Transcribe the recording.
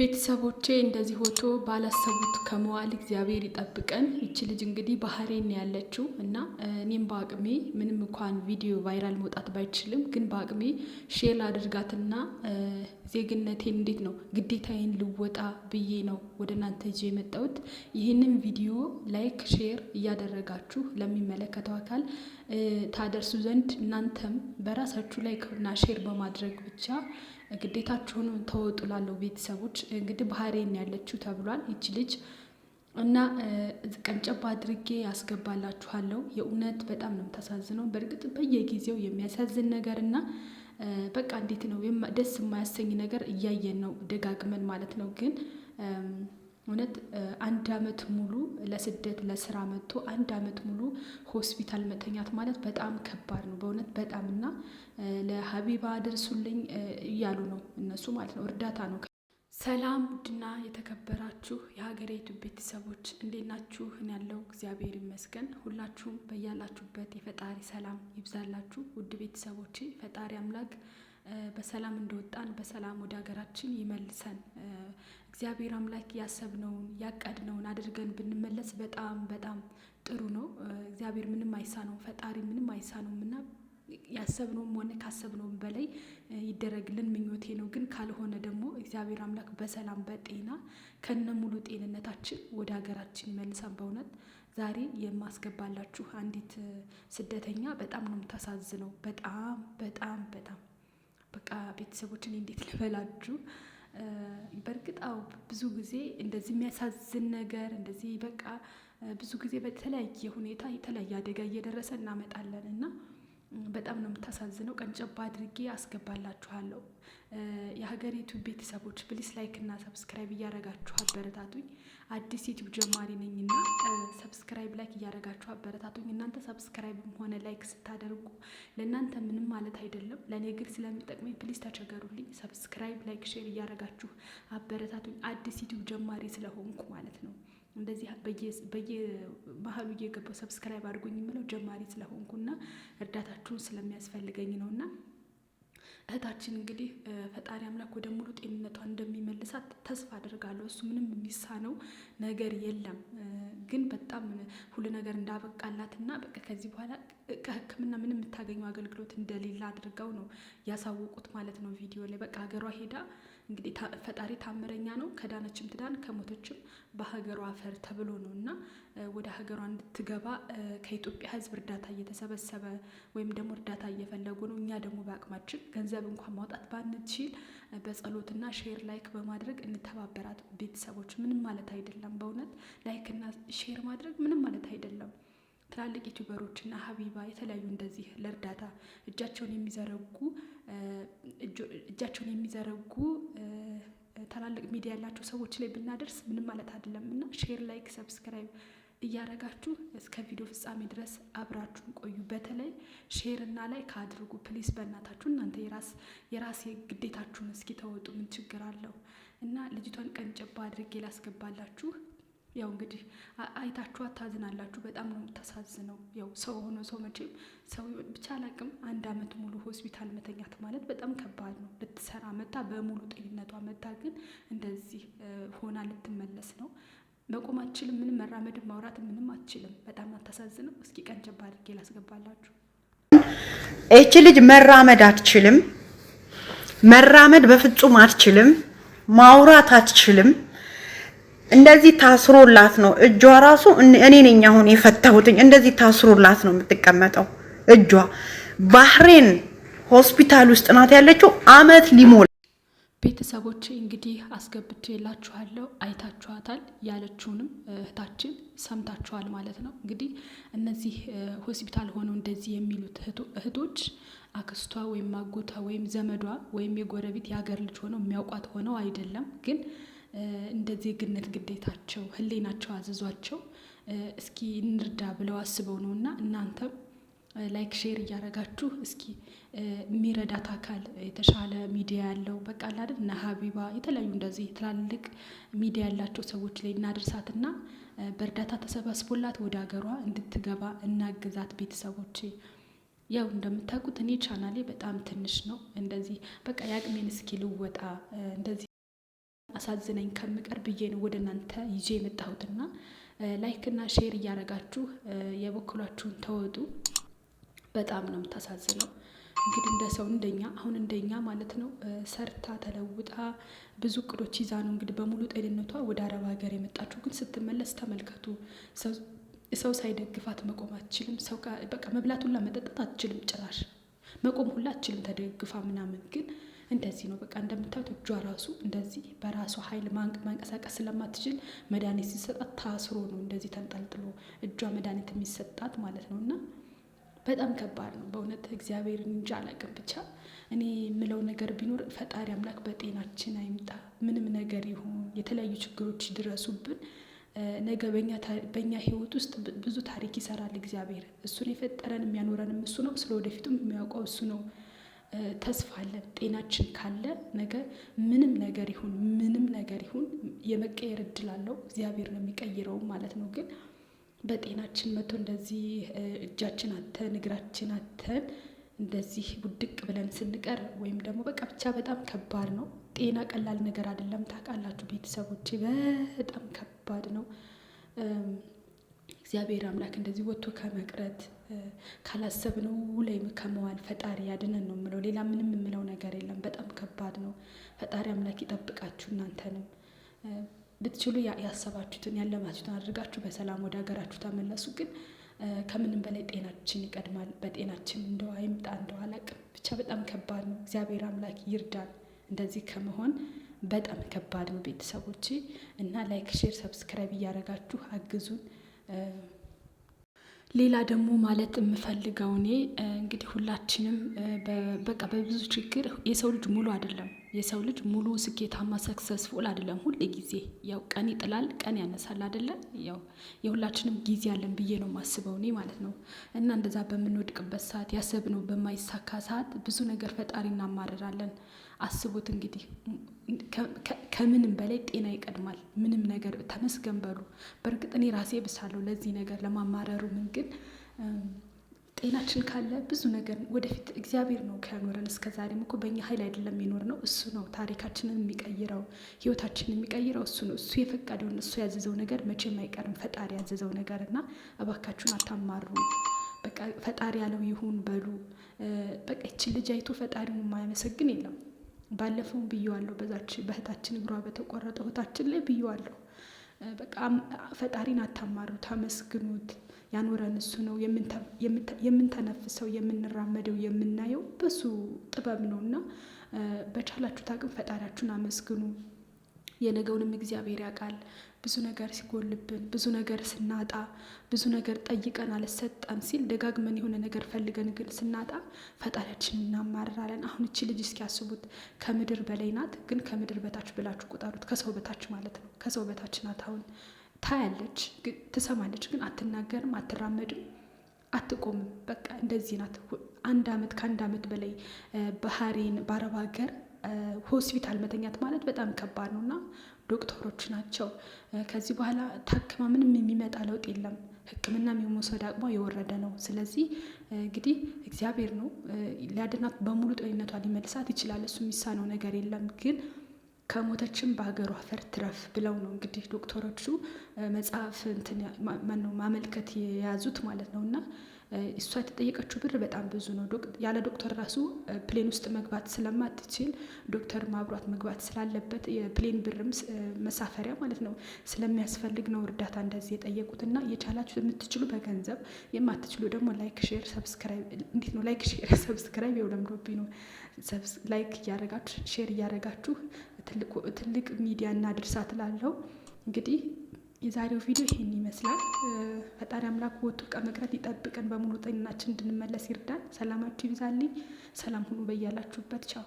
ቤተሰቦቼ እንደዚህ ሆቶ ባላሰቡት ከመዋል እግዚአብሔር ይጠብቀን። ይቺ ልጅ እንግዲህ ባህሬን ያለችው እና እኔም በአቅሜ ምንም እንኳን ቪዲዮ ቫይራል መውጣት ባይችልም ግን በአቅሜ ሼር አድርጋትና ዜግነቴን እንዴት ነው ግዴታዬን ልወጣ ብዬ ነው ወደ እናንተ ይዤ የመጣሁት። ይህንን ቪዲዮ ላይክ ሼር እያደረጋችሁ ለሚመለከተው አካል ታደርሱ ዘንድ እናንተም በራሳችሁ ላይክ እና ሼር በማድረግ ብቻ ግዴታችሁን ተወጡ። ላለው ቤተሰቦች እንግዲህ ባህሬን ያለችው ተብሏል ይቺ ልጅ እና ቀንጨባ አድርጌ ያስገባላችኋለሁ። የእውነት በጣም ነው የምታሳዝነው። በእርግጥ በየጊዜው የሚያሳዝን ነገር እና በቃ እንዴት ነው ደስ የማያሰኝ ነገር እያየን ነው ደጋግመን ማለት ነው። ግን እውነት አንድ አመት ሙሉ ለስደት ለስራ መጥቶ አንድ አመት ሙሉ ሆስፒታል መተኛት ማለት በጣም ከባድ ነው በእውነት በጣም እና ለሀቢባ አድርሱልኝ እያሉ ነው እነሱ ማለት ነው። እርዳታ ነው። ሰላም ውድና የተከበራችሁ የሀገሬቱ ቤተሰቦች እንዴት ናችሁ? እኔ ያለው እግዚአብሔር ይመስገን። ሁላችሁም በያላችሁበት የፈጣሪ ሰላም ይብዛላችሁ። ውድ ቤተሰቦቼ ፈጣሪ አምላክ በሰላም እንደወጣን በሰላም ወደ ሀገራችን ይመልሰን። እግዚአብሔር አምላክ ያሰብነውን ያቀድነውን አድርገን ብንመለስ በጣም በጣም ጥሩ ነው። እግዚአብሔር ምንም አይሳነው፣ ፈጣሪ ምንም አይሳነውም እና ያሰብነውም ሆነ ካሰብነውም በላይ ይደረግልን ምኞቴ ነው። ግን ካልሆነ ደግሞ እግዚአብሔር አምላክ በሰላም በጤና ከነ ሙሉ ጤንነታችን ወደ ሀገራችን ይመልሰን። በእውነት ዛሬ የማስገባላችሁ አንዲት ስደተኛ በጣም ነው የምታሳዝነው። በጣም በጣም በጣም በቃ ቤተሰቦችን እንዴት ልበላችሁ። በእርግጥ አዎ ብዙ ጊዜ እንደዚህ የሚያሳዝን ነገር እንደዚህ በቃ ብዙ ጊዜ በተለያየ ሁኔታ የተለያየ አደጋ እየደረሰ እናመጣለን እና በጣም ነው የምታሳዝነው። ቀንጨባ አድርጌ አስገባላችኋለሁ። የሀገሪቱ ቤተሰቦች ፕሊስ ላይክ እና ሰብስክራይብ እያረጋችሁ አበረታቱኝ። አዲስ ዩቲዩብ ጀማሪ ነኝና ሰብስክራይብ ላይክ እያረጋችሁ አበረታቱኝ። እናንተ ሰብስክራይብም ሆነ ላይክ ስታደርጉ ለእናንተ ምንም ማለት አይደለም፣ ለእኔ ግን ስለሚጠቅመኝ ፕሊስ ተቸገሩልኝ። ሰብስክራይብ ላይክ ሼር እያረጋችሁ አበረታቱኝ። አዲስ ዩቲዩብ ጀማሪ ስለሆንኩ ማለት ነው። እንደዚህ በየመሀሉ እየገባው ሰብስክራይብ አድርጉኝ የምለው ጀማሪ ስለሆንኩና እርዳታችሁን ስለሚያስፈልገኝ ነውና እህታችን እንግዲህ ፈጣሪ አምላክ ወደ ሙሉ ጤንነቷ እንደሚመልሳት ተስፋ አድርጋለሁ። እሱ ምንም የሚሳነው ነገር የለም። ግን በጣም ሁሉ ነገር እንዳበቃላትና በቃ ከዚህ በኋላ ከሕክምና ምንም የምታገኘው አገልግሎት እንደሌለ አድርገው ነው ያሳወቁት ማለት ነው ቪዲዮ ላይ። በቃ ሀገሯ ሄዳ እንግዲህ ፈጣሪ ታምረኛ ነው። ከዳነችም ትዳን ከሞተችም በሀገሯ አፈር ተብሎ ነው እና ወደ ሀገሯ እንድትገባ ከኢትዮጵያ ሕዝብ እርዳታ እየተሰበሰበ ወይም ደግሞ እርዳታ እየፈለጉ ነው። እኛ ደግሞ በአቅማችን ገንዘብ እንኳን ማውጣት ባንችል በጸሎትና ሼር ላይክ በማድረግ እንተባበራት። ቤተሰቦች ምንም ማለት አይደለም። በእውነት ላይክ እና ሼር ማድረግ ምንም ማለት አይደለም። ትላልቅ ዩቲዩበሮች እና ሀቢባ የተለያዩ እንደዚህ ለእርዳታ እጃቸውን የሚዘረጉ ታላልቅ ሚዲያ ያላቸው ሰዎች ላይ ብናደርስ ምንም ማለት አይደለም እና ሼር ላይክ ሰብስክራይብ እያረጋችሁ እስከ ቪዲዮ ፍጻሜ ድረስ አብራችሁን ቆዩ። በተለይ ሼር እና ላይክ አድርጉ ፕሊስ። በእናታችሁ እናንተ የራሴ ግዴታችሁን እስኪ ተወጡ። ምን ችግር አለው? እና ልጅቷን ቀንጨባ አድርጌ ላስገባላችሁ። ያው እንግዲህ አይታችኋት ታዝናላችሁ። በጣም ነው የምታሳዝነው። ያው ሰው ሆኖ ሰው መቼም ሰው ብቻ አላቅም። አንድ አመት ሙሉ ሆስፒታል መተኛት ማለት በጣም ከባድ ነው። ልትሰራ መታ በሙሉ ጤንነቷ መታ ግን እንደዚህ ሆና ልትመለስ ነው። መቆም አትችልም። ምንም መራመድ ማውራት ምንም አትችልም። በጣም አታሳዝነው። እስኪ ቀንጨባ አድርጌ ላስገባላችሁ። እቺ ልጅ መራመድ አትችልም። መራመድ በፍጹም አትችልም። ማውራት አትችልም። እንደዚህ ታስሮላት ነው እጇ ራሱ። እኔ ነኝ አሁን የፈታሁትኝ። እንደዚህ ታስሮላት ነው የምትቀመጠው። እጇ ባህሬን ሆስፒታል ውስጥ ናት ያለችው። አመት ሊሞላ ቤተሰቦቼ እንግዲህ አስገብቼላችኋለሁ። አይታችኋታል። ያለችውንም እህታችን ሰምታችኋል ማለት ነው። እንግዲህ እነዚህ ሆስፒታል ሆነው እንደዚህ የሚሉት እህቶች አክስቷ ወይም አጎቷ ወይም ዘመዷ ወይም የጎረቤት የሀገር ልጅ ሆነው የሚያውቋት ሆነው አይደለም። ግን እንደ ዜግነት ግዴታቸው ህሊናቸው አዘዟቸው እስኪ እንርዳ ብለው አስበው ነውና እናንተም ላይክ ሼር እያረጋችሁ እስኪ የሚረዳት አካል የተሻለ ሚዲያ ያለው በቃ አይደል እና ሀቢባ የተለያዩ እንደዚህ ትላልቅ ሚዲያ ያላቸው ሰዎች ላይ እናድርሳትና በእርዳታ ተሰባስቦላት ወደ ሀገሯ እንድትገባ እናግዛት። ቤተሰቦቼ ያው እንደምታውቁት እኔ ቻናሌ በጣም ትንሽ ነው። እንደዚህ በቃ ያቅሜን እስኪ ልወጣ እንደዚህ አሳዝነኝ ከምቀር ብዬ ነው ወደ እናንተ ይዤ የመጣሁትና ላይክ እና ሼር እያደረጋችሁ የበኩላችሁን ተወጡ። በጣም ነው የምታሳዝነው። እንግዲህ እንደ ሰው እንደኛ ማለት ነው ሰርታ ተለውጣ ብዙ እቅዶች ይዛ ነው እንግዲህ በሙሉ ጤንነቷ ወደ አረብ ሀገር የመጣችሁ። ግን ስትመለስ ተመልከቱ፣ ሰው ሳይደግፋት መቆም አትችልም። ሰው በቃ መብላት ሁላ መጠጣት አትችልም፣ ጭራሽ መቆም ሁላ አትችልም ተደግፋ ምናምን። ግን እንደዚህ ነው በቃ እንደምታዩት እጇ ራሱ እንደዚህ በራሷ ኃይል ማንቀሳቀስ ስለማትችል መድኃኒት ሲሰጣት ታስሮ ነው እንደዚህ ተንጠልጥሎ እጇ መድኃኒት የሚሰጣት ማለት ነው። እና በጣም ከባድ ነው በእውነት እግዚአብሔር እንጃ አላውቅም። ብቻ እኔ የምለው ነገር ቢኖር ፈጣሪ አምላክ በጤናችን አይምጣ። ምንም ነገር ይሁን የተለያዩ ችግሮች ይድረሱብን፣ ነገ በእኛ ህይወት ውስጥ ብዙ ታሪክ ይሰራል እግዚአብሔር። እሱን የፈጠረን የሚያኖረንም እሱ ነው። ስለ ወደፊቱም የሚያውቀው እሱ ነው። ተስፋ አለን። ጤናችን ካለ ነገ ምንም ነገር ይሁን የመቀየር እድል አለው። እግዚአብሔር ነው የሚቀይረው ማለት ነው። ግን በጤናችን መቶ እንደዚህ እጃችን አተን እግራችን አተን እንደዚህ ውድቅ ብለን ስንቀር ወይም ደግሞ በቃ ብቻ በጣም ከባድ ነው። ጤና ቀላል ነገር አይደለም። ታውቃላችሁ ቤተሰቦቼ፣ በጣም ከባድ ነው። እግዚአብሔር አምላክ እንደዚህ ወጥቶ ከመቅረት ካላሰብነው ላይ ከመዋል ፈጣሪ ያድነን ነው የምለው። ሌላ ምንም የምለው ነገር የለም። በጣም ከባድ ነው። ፈጣሪ አምላክ ይጠብቃችሁ። እናንተንም ብትችሉ ያሰባችሁትን ያለማችሁትን አድርጋችሁ በሰላም ወደ ሀገራችሁ ተመለሱ። ግን ከምንም በላይ ጤናችን ይቀድማል። በጤናችን እንደው አይምጣ እንደው አላቅም። ብቻ በጣም ከባድ ነው። እግዚአብሔር አምላክ ይርዳን እንደዚህ ከመሆን። በጣም ከባድ ነው ቤተሰቦቼ። እና ላይክ፣ ሼር፣ ሰብስክራይብ እያደረጋችሁ አግዙን። ሌላ ደግሞ ማለት የምፈልገው እኔ እንግዲህ ሁላችንም በቃ በብዙ ችግር የሰው ልጅ ሙሉ አይደለም። የሰው ልጅ ሙሉ ስኬታማ ሰክሰስፉል አይደለም። ሁሌ ጊዜ ያው ቀን ይጥላል ቀን ያነሳል አይደለ? ያው የሁላችንም ጊዜ አለን ብዬ ነው የማስበው እኔ ማለት ነው። እና እንደዛ በምንወድቅበት ሰዓት ያሰብነው በማይሳካ ሰዓት ብዙ ነገር ፈጣሪ እናማርራለን። አስቡት እንግዲህ ከምንም በላይ ጤና ይቀድማል። ምንም ነገር ተመስገን በሉ። በእርግጥ እኔ ራሴ ብሳለሁ ለዚህ ነገር ለማማረሩ። ምን ግን ጤናችን ካለ ብዙ ነገር ወደፊት እግዚአብሔር ነው ከያኖረን። እስከ ዛሬም እኮ በእኛ ኃይል አይደለም የሚኖር ነው። እሱ ነው ታሪካችንን የሚቀይረው፣ ህይወታችንን የሚቀይረው እሱ ነው። እሱ የፈቀደውን እሱ ያዘዘው ነገር መቼም አይቀርም። ፈጣሪ ያዘዘው ነገር እና እባካችሁን አታማሩ። በቃ ፈጣሪ ያለው ይሁን በሉ። በቃ ይችን ልጅ አይቶ ፈጣሪውን የማያመሰግን የለም። ባለፈውም ብየዋለሁ። በዛች በእህታችን እግሯ በተቆረጠ እህታችን ላይ ብየዋለሁ። በቃ ፈጣሪን አታማሩት፣ አመስግኑት። ያኖረን እሱ ነው። የምንተነፍሰው የምንራመደው የምናየው በሱ ጥበብ ነው እና በቻላችሁት አቅም ፈጣሪያችሁን አመስግኑ። የነገውንም እግዚአብሔር ያውቃል። ብዙ ነገር ሲጎልብን፣ ብዙ ነገር ስናጣ፣ ብዙ ነገር ጠይቀን አልሰጠን ሲል ደጋግመን የሆነ ነገር ፈልገን ግን ስናጣ ፈጣሪያችንን እናማርራለን። አሁን እቺ ልጅ እስኪያስቡት ከምድር በላይ ናት፣ ግን ከምድር በታች ብላችሁ ቁጠሩት። ከሰው በታች ማለት ነው። ከሰው በታች ናት። አሁን ታያለች፣ ትሰማለች፣ ግን አትናገርም፣ አትራመድም፣ አትቆምም። በቃ እንደዚህ ናት። ከአንድ ዓመት በላይ ባህሬን በአረብ ሀገር ሆስፒታል መተኛት ማለት በጣም ከባድ ነው እና ዶክተሮች ናቸው ከዚህ በኋላ ታክማ ምንም የሚመጣ ለውጥ የለም፣ ሕክምናም የመውሰድ አቅሟ የወረደ ነው። ስለዚህ እንግዲህ እግዚአብሔር ነው ሊያድናት፣ በሙሉ ጤንነቷ ሊመልሳት ይችላል። እሱ የሚሳነው ነገር የለም። ግን ከሞተችም በሀገሯ አፈር ትረፍ ብለው ነው እንግዲህ ዶክተሮቹ መጽሐፍ ማመልከት የያዙት ማለት ነው። እና እሷ የተጠየቀችው ብር በጣም ብዙ ነው። ያለ ዶክተር ራሱ ፕሌን ውስጥ መግባት ስለማትችል ዶክተር ማብሯት መግባት ስላለበት የፕሌን ብርም መሳፈሪያ ማለት ነው ስለሚያስፈልግ ነው እርዳታ እንደዚህ የጠየቁት። እና የቻላችሁ የምትችሉ በገንዘብ የማትችሉ ደግሞ ላይክ፣ ሼር፣ ሰብስክራይብ እንዴት ነው ላይክ፣ ሼር፣ ሰብስክራይብ የውለምዶብኝ ነው። ላይክ እያደረጋችሁ ሼር እያደረጋችሁ ትልቅ ሚዲያ እና ድርሳት ላለው እንግዲህ የዛሬው ቪዲዮ ይሄን ይመስላል። ፈጣሪ አምላክ ወጥቶ ከመቅረት ይጠብቀን፣ በሙሉ ጤናችን እንድንመለስ ይርዳን። ሰላማችሁ ይብዛልኝ። ሰላም ሁኑ በያላችሁበት። ቻው።